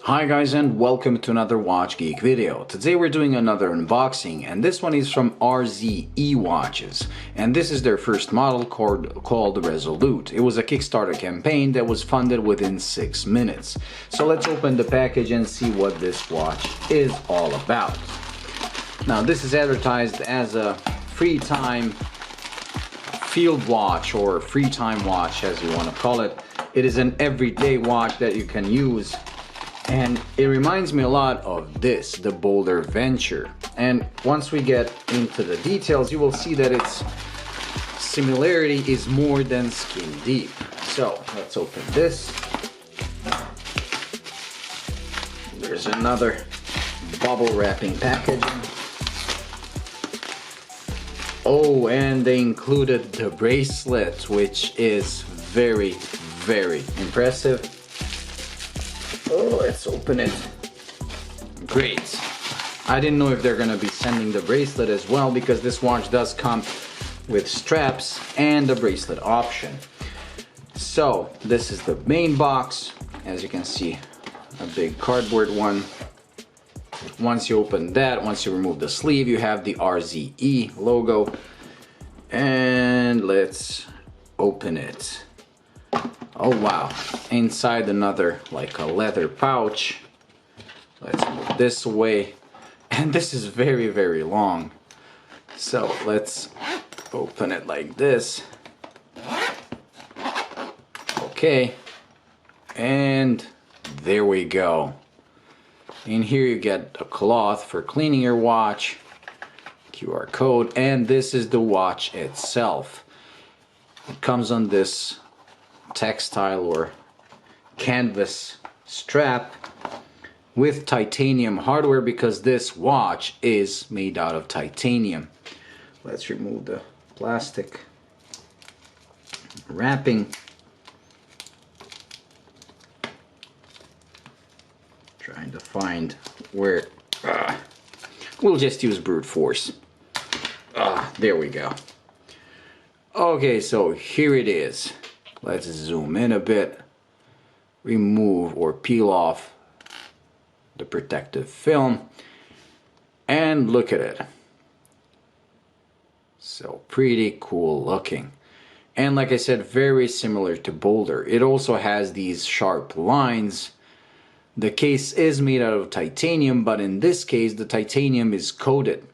Hi guys, and welcome to another Watch Geek video. Today we're doing another unboxing, and this one is from RZE Watches, and this is their first model called Resolute. It was a Kickstarter campaign that was funded within 6 minutes. So let's open the package and see what this watch is all about. Now this is advertised as a free time field watch, or free time watch as you want to call it. It is an everyday watch that you can use. And it reminds me a lot of this, the Boldr Venture. And once we get into the details, you will see that its similarity is more than skin deep. So let's open this. There's another bubble wrapping packaging. Oh, and they included the bracelet, which is very, very impressive. Oh, let's open it. Great. I didn't know if they're gonna be sending the bracelet as well, because this watch does come with straps and the bracelet option. So this is the main box. As you can see, a big cardboard one. Once you open that, once you remove the sleeve, you have the RZE logo. And let's open it. Oh wow, inside another, like a leather pouch. Let's move this away. And this is very, very long. So let's open it like this. Okay. And there we go. In here you get a cloth for cleaning your watch, QR code, and this is the watch itself. It comes on this textile or canvas strap with titanium hardware, because this watch is made out of titanium. Let's remove the plastic wrapping. Trying to find where we'll just use brute force. There we go. Okay, so here it is. Let's zoom in a bit, remove or peel off the protective film, and look at it. So pretty cool looking. And like I said, very similar to Boldr. It also has these sharp lines. The case is made out of titanium, but in this case the titanium is coated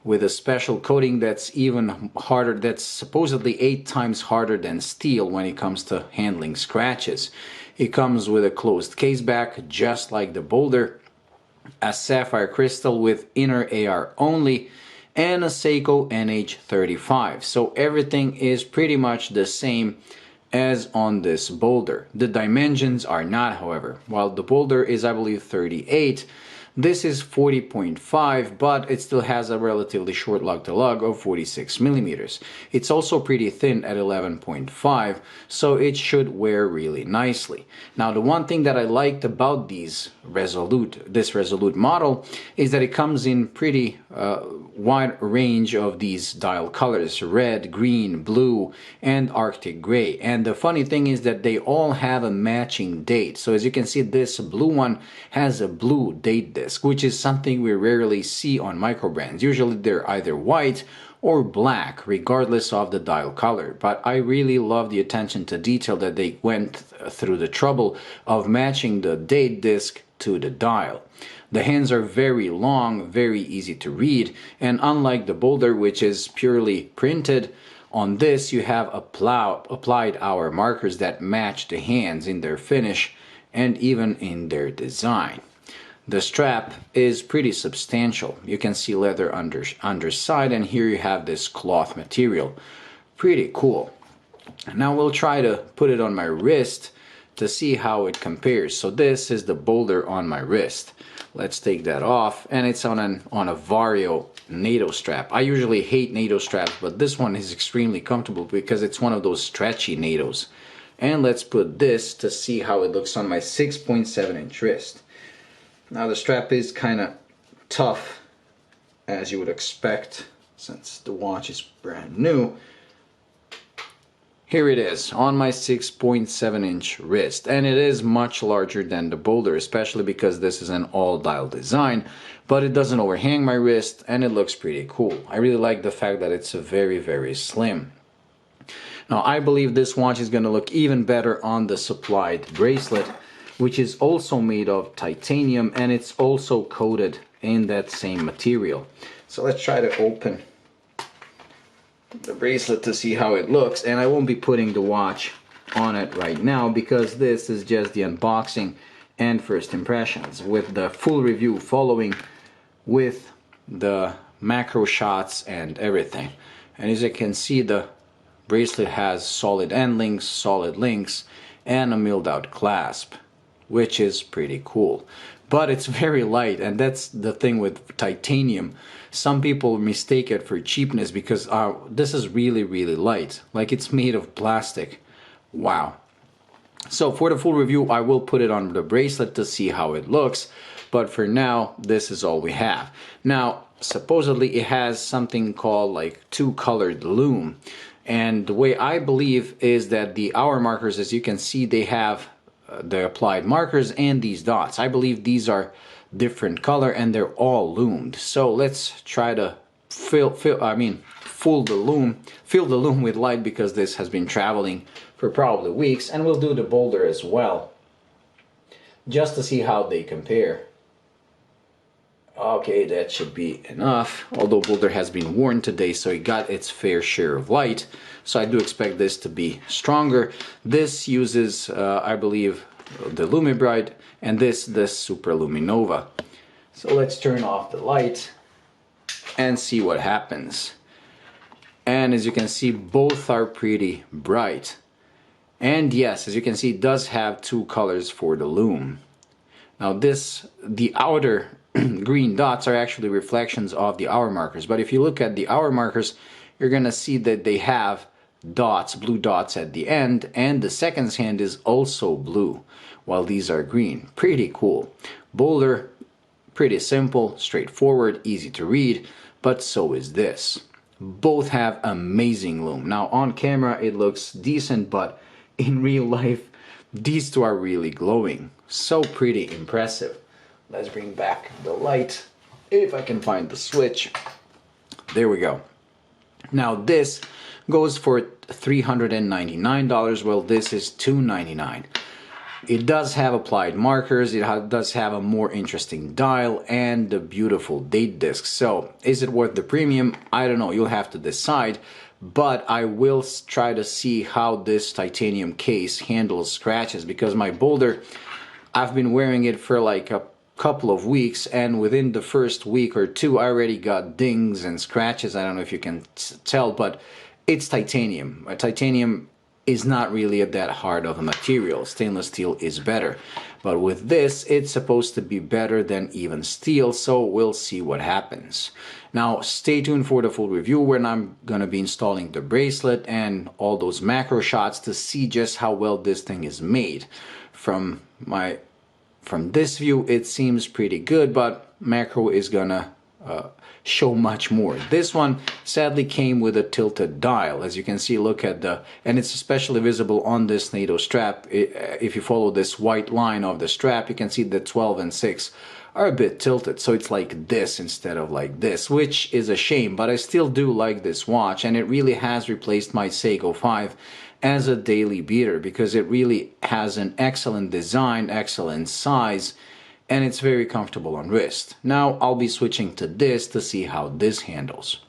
with a special coating that's even harder, that's supposedly 8 times harder than steel when it comes to handling scratches. It comes with a closed case back, just like the Boldr, a sapphire crystal with inner AR only, and a Seiko NH35. So everything is pretty much the same as on this Boldr. The dimensions are not, however. While the Boldr is, I believe, 38, this is 40.5, but it still has a relatively short lug-to-lug of 46 millimeters. It's also pretty thin at 11.5, so it should wear really nicely. Now, the one thing that I liked about this Resolute model is that it comes in pretty wide range of these dial colors: red, green, blue, and Arctic gray. And the funny thing is that they all have a matching date. So as you can see, this blue one has a blue date disc, which is something we rarely see on micro brands. Usually they're either white or black, regardless of the dial color. But I really love the attention to detail that they went through the trouble of matching the date disc to the dial. The hands are very long, very easy to read, and unlike the Boldr, which is purely printed, on this you have applied hour markers that match the hands in their finish and even in their design. The strap is pretty substantial. You can see leather underside, and here you have this cloth material. Pretty cool. Now we'll try to put it on my wrist to see how it compares. So this is the Boldr on my wrist. Let's take that off, and it's on a Vario NATO strap. I usually hate NATO straps, but this one is extremely comfortable because it's one of those stretchy NATOs. And let's put this to see how it looks on my 6.7-inch wrist. Now the strap is kind of tough, as you would expect, since the watch is brand new. Here it is on my 6.7-inch wrist, and it is much larger than the Boldr, especially because this is an all-dial design, but it doesn't overhang my wrist and it looks pretty cool. I really like the fact that it's very, very slim. Now I believe this watch is going to look even better on the supplied bracelet, which is also made of titanium and it's also coated in that same material. So let's try to open the bracelet to see how it looks, and I won't be putting the watch on it right now because this is just the unboxing and first impressions, with the full review following with the macro shots and everything. And as you can see, the bracelet has solid end links, solid links, and a milled out clasp, which is pretty cool. But it's very light, and that's the thing with titanium. Some people mistake it for cheapness because this is really, really light. Like it's made of plastic. Wow. So for the full review, I will put it on the bracelet to see how it looks. But for now, this is all we have. Now, supposedly it has something called like two-colored lume. And the way I believe is that the hour markers, as you can see, they have the applied markers and these dots. I believe these are different color and they're all lumed. So let's try to fill the lume with light, because this has been traveling for probably weeks, and we'll do the Boldr as well just to see how they compare. Okay, that should be enough, although Boldr has been worn today, so it got its fair share of light, so I do expect this to be stronger. This uses I believe the Lumibrite, and this Super Luminova. So let's turn off the light and see what happens. And as you can see, both are pretty bright. And yes, as you can see, it does have two colors for the lume. Now the outer green dots are actually reflections of the hour markers, but if you look at the hour markers, you're gonna see that they have dots, blue dots at the end, and the seconds hand is also blue, while these are green. Pretty cool. Boldr, pretty simple, straightforward, easy to read, but so is this. Both have amazing lume. Now on camera it looks decent, but in real life these two are really glowing. So pretty impressive. Let's bring back the light, if I can find the switch. There we go. Now this goes for $399, well this is $299. It does have applied markers, it does have a more interesting dial, and the beautiful date disc. So is it worth the premium? I don't know, you'll have to decide, but I will try to see how this titanium case handles scratches, because my Boldr, I've been wearing it for like a couple of weeks, and within the first week or two I already got dings and scratches. I don't know if you can tell, but it's titanium. Titanium is not really that hard of a material. Stainless steel is better, but with this it's supposed to be better than even steel, so we'll see what happens. Now stay tuned for the full review, when I'm gonna be installing the bracelet and all those macro shots to see just how well this thing is made. From this view it seems pretty good, but macro is gonna show much more. This one sadly came with a tilted dial. As you can see, look at and it's especially visible on this NATO strap. If you follow this white line of the strap, you can see that 12 and 6 are a bit tilted, so it's like this instead of like this, which is a shame, but I still do like this watch, and it really has replaced my Seiko 5 as a daily beater, because it really has an excellent design, excellent size, and it's very comfortable on wrist. Now I'll be switching to this to see how this handles.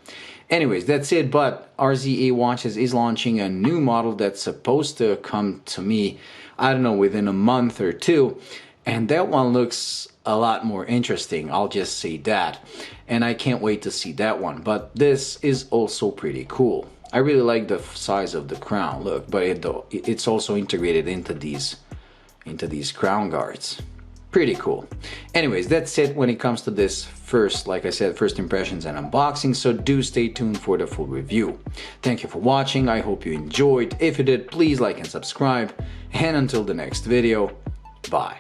Anyways, that's it, but RZE Watches is launching a new model that's supposed to come to me, I don't know, within a month or two, and that one looks a lot more interesting, I'll just say that, and I can't wait to see that one. But this is also pretty cool. I really like the size of the crown, look, but it's also integrated into these crown guards. Pretty cool. Anyways, that's it when it comes to this first, like I said, first impressions and unboxing, so do stay tuned for the full review. Thank you for watching, I hope you enjoyed. If you did, please like and subscribe, and until the next video, bye.